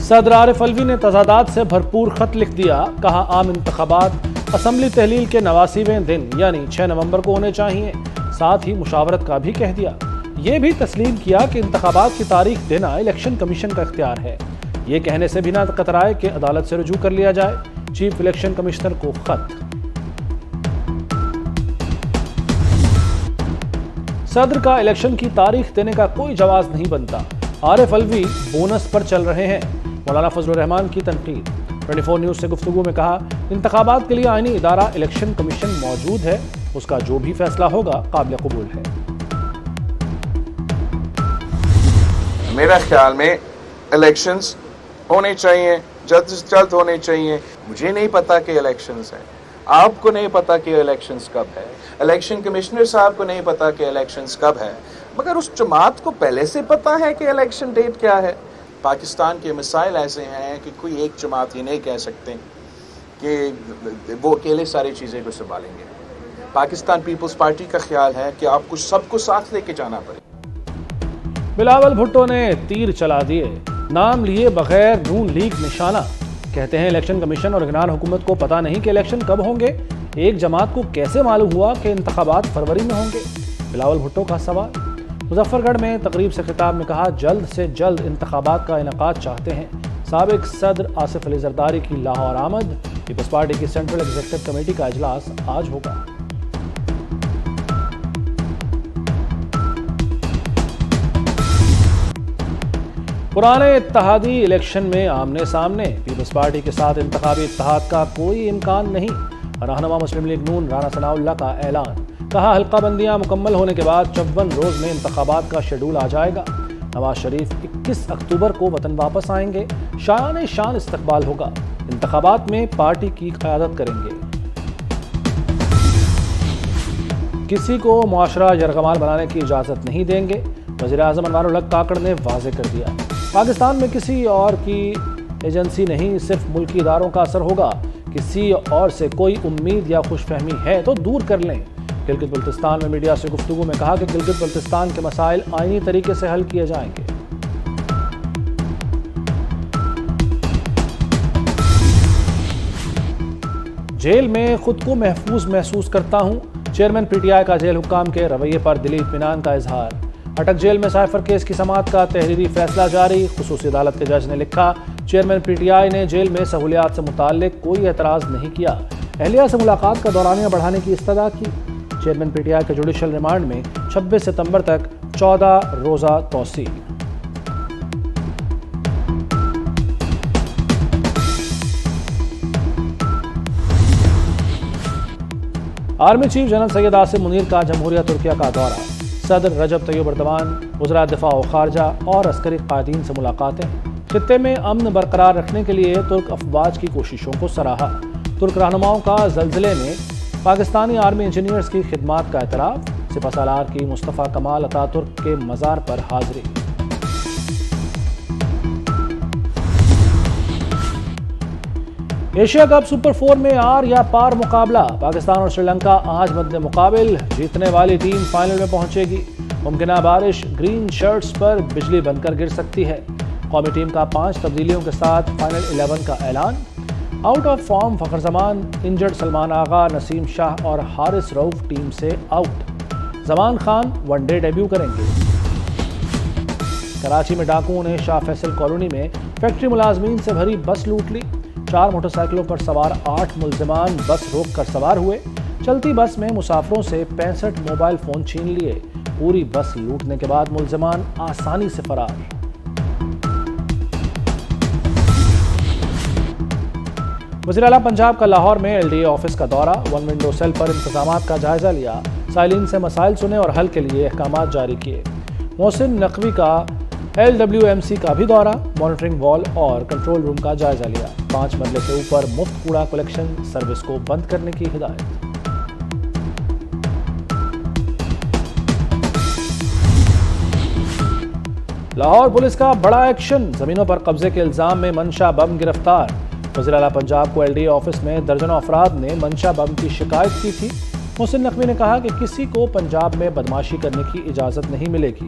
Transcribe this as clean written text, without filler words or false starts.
صدر عارف الوی نے تضادات سے بھرپور خط لکھ دیا، کہا عام انتخابات اسمبلی تحلیل کے 89ویں دن یعنی 6 نومبر کو ہونے چاہیے، ساتھ ہی مشاورت کا بھی کہہ دیا۔ یہ بھی تسلیم کیا کہ انتخابات کی تاریخ دینا الیکشن کمیشن کا اختیار ہے، یہ کہنے سے بھی نہ کترائے کہ عدالت سے رجوع کر لیا جائے۔ چیف الیکشن کمشنر کو خط۔ صدر کا الیکشن کی تاریخ دینے کا کوئی جواز نہیں بنتا، عارف الوی بونس پر چل رہے ہیں، مولانا فضل الرحمان کی تنقید۔ 24 نیوز سے گفتگو میں کہا، انتخابات کے لیے آئینی ادارہ الیکشن کمیشن موجود ہے، اس کا جو بھی فیصلہ ہوگا قابل قبول ہے۔ میرا خیال میں الیکشنز ہونے چاہیے، جلد سے جلد ہونے چاہیے۔ مجھے نہیں پتا کہ الیکشنز ہیں، آپ کو نہیں پتا کہ الیکشنز کب ہے، الیکشن کمشنر صاحب کو نہیں پتا کہ الیکشنز کب ہے، مگر اس جماعت کو پہلے سے پتا ہے کہ الیکشن ڈیٹ کیا ہے۔ پاکستان کے مسائل ایسے ہیں کہ کوئی ایک جماعت یہ نہیں کہہ سکتے کہ وہ اکیلے ساری چیزیں کو سنبھالیں گے۔ پاکستان پیپلز پارٹی کا خیال ہے کہ آپ کو سب کو ساتھ لے کے جانا پڑے۔ بلاول بھٹو نے تیر چلا دیے، نام لیے بغیر نون لیگ نشانہ، کہتے ہیں الیکشن کمیشن اور نگران حکومت کو پتہ نہیں کہ الیکشن کب ہوں گے، ایک جماعت کو کیسے معلوم ہوا کہ انتخابات فروری میں ہوں گے؟ بلاول بھٹو کا سوال۔ مظفر گڑھ میں تقریب سے خطاب میں کہا، جلد سے جلد انتخابات کا انعقاد چاہتے ہیں۔ سابق صدر آصف علی زرداری کی لاہور آمد، پیپلز پارٹی کی سینٹرل ایگزیکٹو کمیٹی کا اجلاس آج ہوگا۔ پرانے اتحادی الیکشن میں آمنے سامنے، پیپلز پارٹی کے ساتھ انتخابی اتحاد کا کوئی امکان نہیں، رہنما مسلم لیگ نون رانا ثناء اللہ کا اعلان۔ کہا، حلقہ بندیاں مکمل ہونے کے بعد 54 روز میں انتخابات کا شیڈول آ جائے گا۔ نواز شریف 21 اکتوبر کو وطن واپس آئیں گے، شایان شان استقبال ہوگا، انتخابات میں پارٹی کی قیادت کریں گے۔ کسی کو معاشرہ یرغمال بنانے کی اجازت نہیں دیں گے، وزیر اعظم انوار الحق کاکڑ نے واضح کر دیا۔ پاکستان میں کسی اور کی ایجنسی نہیں، صرف ملکی اداروں کا اثر ہوگا، کسی اور سے کوئی امید یا خوش فہمی ہے تو دور کر لیں۔ گلگت بلتستان میں میڈیا سے گفتگو میں کہا کہ گلگت بلتستان کے مسائل آئینی طریقے سے حل کیے جائیں گے۔ جیل میں خود کو محفوظ محسوس کرتا ہوں، چیئرمین پی ٹی آئی کا جیل حکام کے رویے پر دلی اطمینان کا اظہار۔ اٹک جیل میں سائفر کیس کی سماعت کا تحریری فیصلہ جاری، خصوصی عدالت کے جج نے لکھا، چیئرمین پی ٹی آئی نے جیل میں سہولیات سے متعلق کوئی اعتراض نہیں کیا، اہلیہ سے ملاقات کا دورانیہ بڑھانے کی استدعا کی۔ چیئرمین پی ٹی آئی کے جوڈیشل ریمانڈ میں 26 ستمبر تک 14 روزہ توسیع۔ Army chief general Syed Asim Munir کا جمہوریہ ترکیہ کا دورہ، صدر رجب طیب اردوان، وزراء دفاع و خارجہ اور عسکری قائدین سے ملاقاتیں، خطے میں امن برقرار رکھنے کے لیے ترک افواج کی کوششوں کو سراہا۔ ترک رہنماؤں کا زلزلے میں پاکستانی آرمی انجینئرز کی خدمات کا اعتراف، سپہ سالار کی مصطفیٰ کمال اتا ترک کے مزار پر حاضری۔ ایشیا کپ سپر 4 میں آر یا پار مقابلہ، پاکستان اور سری لنکا آج مد مقابل، جیتنے والی ٹیم فائنل میں پہنچے گی۔ ممکنہ بارش گرین شرٹس پر بجلی بن کر گر سکتی ہے۔ قومی ٹیم کا 5 تبدیلیوں کے ساتھ فائنل 11 کا اعلان۔ آؤٹ آف فارم فخر زمان، انجرڈ سلمان آغا، نسیم شاہ اور حارث رؤف ٹیم سے out. Zaman Khan one day debut کریں گے۔ کراچی میں ڈاکوؤں نے شاہ فیصل کالونی میں فیکٹری ملازمین سے بھری بس لوٹ لی، 4 موٹر سائیکلوں پر سوار 8 ملزمان بس روک کر سوار ہوئے، چلتی بس میں مسافروں سے 65 موبائل فون چھین لیے، پوری بس لوٹنے کے بعد ملزمان آسانی سے فرار۔ وزیر اعلیٰ پنجاب کا لاہور میں ایل ڈی اے آفس کا دورہ، ون ونڈو سیل پر انتظامات کا جائزہ لیا، سائلین سے مسائل سنے اور حل کے لیے احکامات جاری کیے۔ محسن نقوی کا ایل ڈبلیو ایم سی کا بھی دورہ، مانیٹرنگ وال اور کنٹرول روم کا جائزہ لیا، 5 مرلے سے اوپر مفت کوڑا کلیکشن سروس کو بند کرنے کی ہدایت۔ لاہور پولیس کا بڑا ایکشن، زمینوں پر قبضے کے الزام میں منشا بم گرفتار، وزیر اعلیٰ پنجاب کو ایل ڈی اے آفس میں درجنوں افراد نے منشا بم کی شکایت کی تھی۔ محسن نقوی نے کہا کہ کسی کو پنجاب میں بدماشی کرنے کی اجازت نہیں ملے گی۔